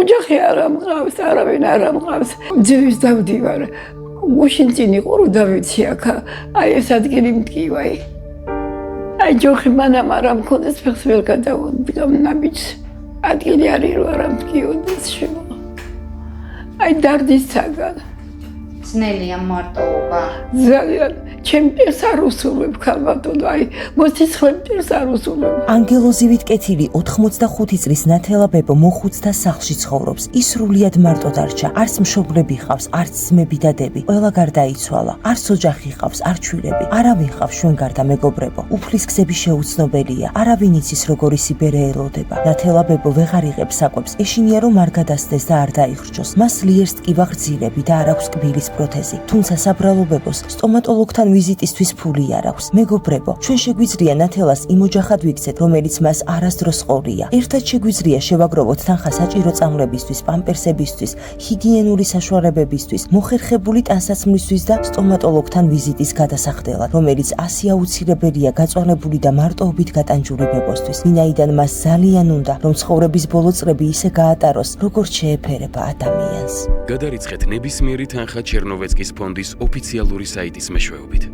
ოჯახი არ ამყავს, არავინ არ ამყავს. ძივის დავდივარ. გუშინ წინ იყო რომ დავიცი აქ. აი ეს ადგილი მტკივაი. აი ჯოხი მანამ არ ამქონდეს ფეხს ვერ გადავამნაბიც. ადგილი არის რომ არ ამტკიოდეს შემო. აი დარდის საგან. ძნელია მარტოობა. ძალიან ჩემ პირს არ უსურვებ ქალბატონო, აი მოსიცხრე პირს არ უსურვებ. ანგელოზივით კეთილი 85 წლის ნათელა ბებო მოხუცთა სახლში ცხოვრობს. ის სრულიად მარტო დარჩა. არც მშობლები ხავს, არც ძმები და დები. ყველა გარდაიცვალა. არც ოჯახი ხავს, არ ჩვილები. არავინ ხავს ჩვენ გარდა მეგობრებო. უფლის გზები შეუცნობელია. არავინ იცის როგორი სიბერე ელოდება. ნათელა ბებო ვეღარ იღებს საკვებს. ეშინია რომ არ გადასცდეს და არ დაიხრჩოს. მას ლიერს ტკივა ღრძილები და არ აქვს კბილის პროთეზი. თუმცა საბრალო ბებოს სტომატოლოგთან ვიზიტისთვის ფული არ აქვს. მეგობრებო, ჩვენ შეგვიძლია ნათელას იმ ოჯახად ვიქცეთ, რომელიც მას არასდროს ყოლია. ერთად შეგვიძლია შევაგროვოთ თანხა საჭირო წამლებისთვის, პამპერსებისთვის, ჰიგიენური საშუალებებისთვის, მოხერხებული ტანსაცმლისთვის და სტომატოლოგთან ვიზიტის გადასახდელად, რომელიც ასე აუცილებელია გაწვალებული და მარტოობით გატანჯული ბებოსთვის. ვინაიდან მას ძალიან უნდა, რომ ცხოვრების ბოლო წლები ისე გაატაროს, როგორც შეეფერება ადამიანს. გადარიცხეთ ნებისმიერი თანხა ჩერნოვეცკის ფონდის ოფიციალური საიტის მეშვეობით.